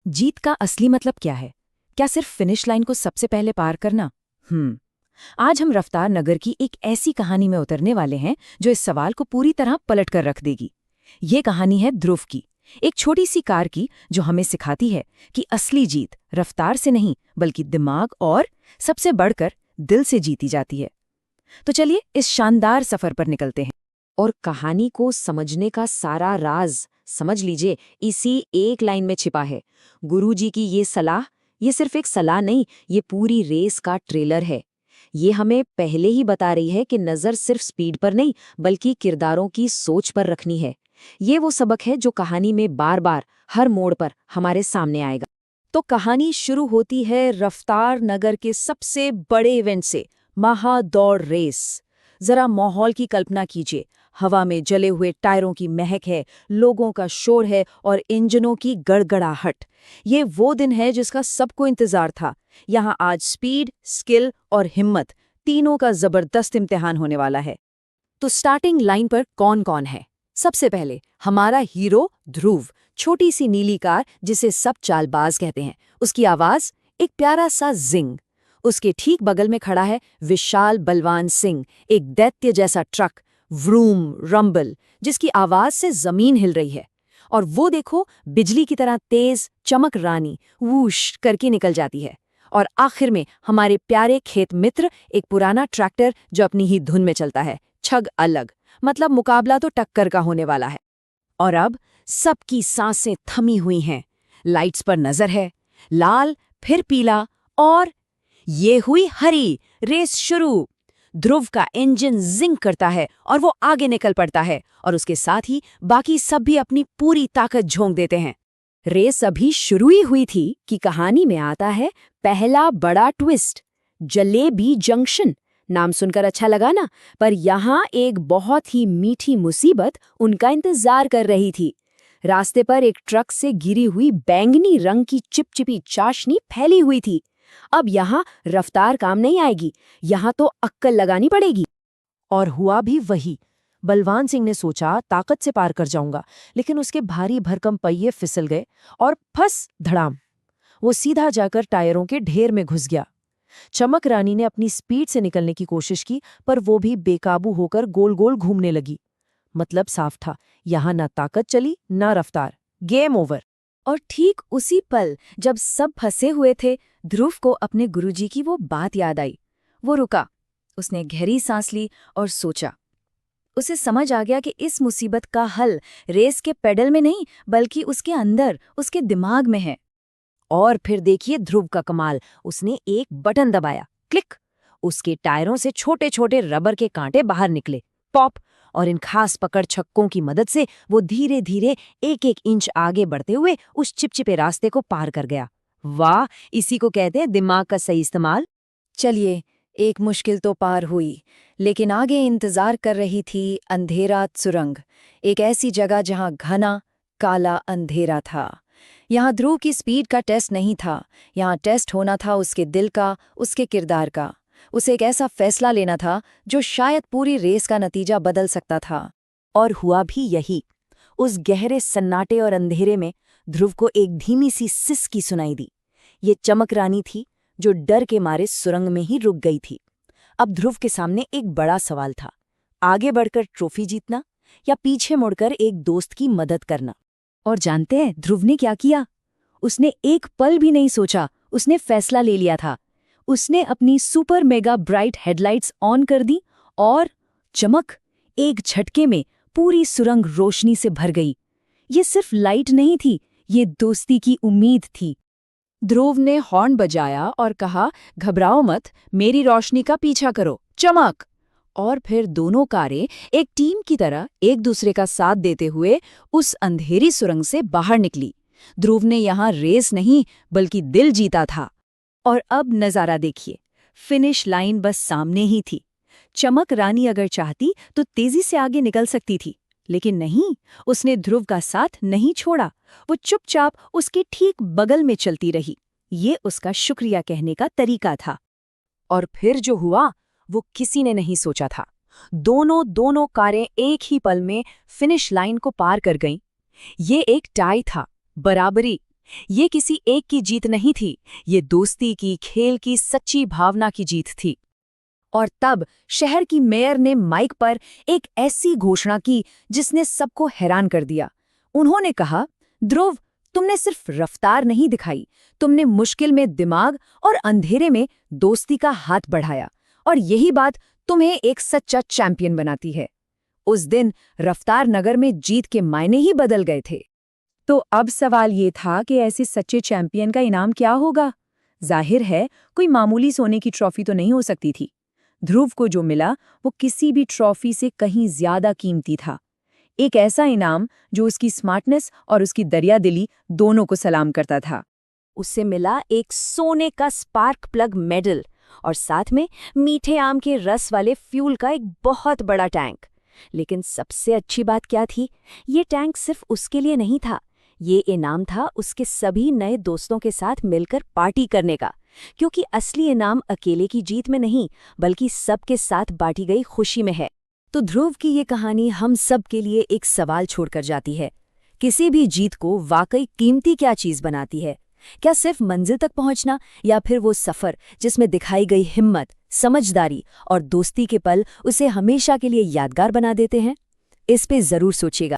जीत का असली मतलब क्या है? क्या सिर्फ फिनिश लाइन को सबसे पहले पार करना? आज हम रफ्तार नगर की एक ऐसी कहानी में उतरने वाले हैं जो इस सवाल को पूरी तरह पलट कर रख देगी। ये कहानी है ध्रुव की, एक छोटी सी कार की जो हमें सिखाती है कि असली जीत रफ्तार से नहीं बल्कि दिमाग और सबसे बढ़कर दिल से जीती जाती है। तो चलिए इस शानदार सफर पर निकलते हैं। और कहानी को समझने का सारा राज, समझ लीजिए, इसी एक लाइन में छिपा है। गुरुजी की ये सलाह, ये सिर्फ एक सलाह नहीं, ये पूरी रेस का ट्रेलर है। ये हमें पहले ही बता रही है कि नज़र सिर्फ स्पीड पर नहीं बल्कि किरदारों की सोच पर रखनी है। ये वो सबक है जो कहानी में बार बार हर मोड़ पर हमारे सामने आएगा। तो कहानी शुरू होती है रफ्तार नगर के सबसे बड़े इवेंट से, महादौड़ रेस। जरा माहौल की कल्पना कीजिए। हवा में जले हुए टायरों की महक है, लोगों का शोर है और इंजनों की गड़गड़ाहट। ये वो दिन है जिसका सबको इंतजार था। यहाँ आज स्पीड, स्किल और हिम्मत तीनों का जबरदस्त इम्तिहान होने वाला है। तो स्टार्टिंग लाइन पर कौन कौन है? सबसे पहले हमारा हीरो ध्रुव, छोटी सी नीली कार जिसे सब चालबाज कहते हैं। उसकी आवाज एक प्यारा सा जिंग। उसके ठीक बगल में खड़ा है विशाल बलवान सिंह, एक दैत्य जैसा ट्रक, व्रूम रंबल, जिसकी आवाज से जमीन हिल रही है। और वो देखो, बिजली की तरह तेज चमक रानी वूश करके निकल जाती है। और आखिर में हमारे प्यारे खेत मित्र, एक पुराना ट्रैक्टर जो अपनी ही धुन में चलता है, छग अलग। मतलब मुकाबला तो टक्कर का होने वाला है। और अब सबकी सांसें थमी हुई हैं। लाइट्स पर नजर है, लाल फिर पीला और ये हुई हरी। रेस शुरू। ध्रुव का इंजन जिंग करता है और वो आगे निकल पड़ता है और उसके साथ ही बाकी सब भी अपनी पूरी ताकत झोंक देते हैं। रेस अभी शुरू ही हुई थी कि कहानी में आता है पहला बड़ा ट्विस्ट, जलेबी जंक्शन। नाम सुनकर अच्छा लगा ना, पर यहाँ एक बहुत ही मीठी मुसीबत उनका इंतजार कर रही थी। रास्ते पर एक ट्रक से गिरी हुई बैंगनी रंग की चिपचिपी चाशनी फैली हुई थी। अब यहाँ रफ्तार काम नहीं आएगी, यहाँ तो अक्कल लगानी पड़ेगी। और हुआ भी वही। बलवान सिंह ने सोचा ताकत से पार कर जाऊंगा, लेकिन उसके भारी भरकम पहिए फिसल गए और फस धड़ाम, वो सीधा जाकर टायरों के ढेर में घुस गया। चमक रानी ने अपनी स्पीड से निकलने की कोशिश की, पर वो भी बेकाबू होकर गोल गोल घूमने लगी। मतलब साफ था, यहाँ ना ताकत चली ना रफ्तार, गेम ओवर। और ठीक उसी पल जब सब फंसे हुए थे, ध्रुव को अपने गुरुजी की वो बात याद आई। वो रुका, उसने गहरी सांस ली और सोचा। उसे समझ आ गया कि इस मुसीबत का हल रेस के पेडल में नहीं बल्कि उसके अंदर, उसके दिमाग में है। और फिर देखिए ध्रुव का कमाल, उसने एक बटन दबाया, क्लिक। उसके टायरों से छोटे छोटे रबर के कांटे बाहर निकले, पॉप। और इन खास पकड़ छक्कों की मदद से वो धीरे धीरे एक एक इंच आगे बढ़ते हुए उस चिपचिपे रास्ते को पार कर गया। वाह, इसी को कहते हैं दिमाग का सही इस्तेमाल। चलिए, एक मुश्किल तो पार हुई, लेकिन आगे इंतजार कर रही थी अंधेरा सुरंग, एक ऐसी जगह जहां घना काला अंधेरा था। यहाँ ध्रुव की स्पीड का टेस्ट नहीं था, यहाँ टेस्ट होना था उसके दिल का, उसके किरदार का। उसे एक ऐसा फैसला लेना था जो शायद पूरी रेस का नतीजा बदल सकता था। और हुआ भी यही। उस गहरे सन्नाटे और अंधेरे में ध्रुव को एक धीमी सी सिसकी सुनाई दी। ये चमक रानी थी जो डर के मारे सुरंग में ही रुक गई थी। अब ध्रुव के सामने एक बड़ा सवाल था, आगे बढ़कर ट्रॉफी जीतना या पीछे मुड़कर एक दोस्त की मदद करना। और जानते हैं ध्रुव ने क्या किया? उसने एक पल भी नहीं सोचा, उसने फैसला ले लिया था। उसने अपनी super mega bright headlights on कर दी और चमक, एक झटके में पूरी सुरंग रोशनी से भर गई। ये सिर्फ लाइट नहीं थी, ये दोस्ती की उम्मीद थी। ध्रुव ने हॉर्न बजाया और कहा, घबराओ मत, मेरी रोशनी का पीछा करो, चमक। और फिर दोनों कारें एक टीम की तरह एक दूसरे का साथ देते हुए उस अंधेरी सुरंग से बाहर निकली। ध्रुव ने यहाँ रेस नहीं बल्कि दिल जीता था। और अब नज़ारा देखिए, फिनिश लाइन बस सामने ही थी। चमक रानी अगर चाहती तो तेजी से आगे निकल सकती थी, लेकिन नहीं, उसने ध्रुव का साथ नहीं छोड़ा। वो चुपचाप उसके ठीक बगल में चलती रही। ये उसका शुक्रिया कहने का तरीका था। और फिर जो हुआ वो किसी ने नहीं सोचा था। दोनों कारें एक ही पल में फिनिश लाइन को पार कर गईं। ये एक टाई था, बराबरी। ये किसी एक की जीत नहीं थी, ये दोस्ती की, खेल की सच्ची भावना की जीत थी। और तब शहर की मेयर ने माइक पर एक ऐसी घोषणा की जिसने सबको हैरान कर दिया। उन्होंने कहा, ध्रुव, तुमने सिर्फ रफ्तार नहीं दिखाई, तुमने मुश्किल में दिमाग और अंधेरे में दोस्ती का हाथ बढ़ाया, और यही बात तुम्हें एक सच्चा चैंपियन बनाती है। उस दिन रफ्तार नगर में जीत के मायने ही बदल गए थे। तो अब सवाल ये था कि ऐसे सच्चे चैंपियन का इनाम क्या होगा? जाहिर है, कोई मामूली सोने की ट्रॉफी तो नहीं हो सकती थी। ध्रुव को जो मिला वो किसी भी ट्रॉफी से कहीं ज्यादा कीमती था। एक ऐसा इनाम जो उसकी स्मार्टनेस और उसकी दरियादिली दोनों को सलाम करता था। उसे मिला एक सोने का स्पार्क प्लग मेडल और साथ में मीठे आम के रस वाले फ्यूल का एक बहुत बड़ा टैंक। लेकिन सबसे अच्छी बात क्या थी? ये टैंक सिर्फ उसके लिए नहीं था, ये इनाम था उसके सभी नए दोस्तों के साथ मिलकर पार्टी करने का। क्योंकि असली इनाम अकेले की जीत में नहीं, बल्कि सबके साथ बांटी गई खुशी में है। तो ध्रुव की ये कहानी हम सब के लिए एक सवाल छोड़कर जाती है। किसी भी जीत को वाकई कीमती क्या चीज बनाती है? क्या सिर्फ मंजिल तक पहुंचना, या फिर वो सफर जिसमें दिखाई गई हिम्मत, समझदारी और दोस्ती के पल उसे हमेशा के लिए यादगार बना देते हैं? इस पे जरूर सोचिएगा।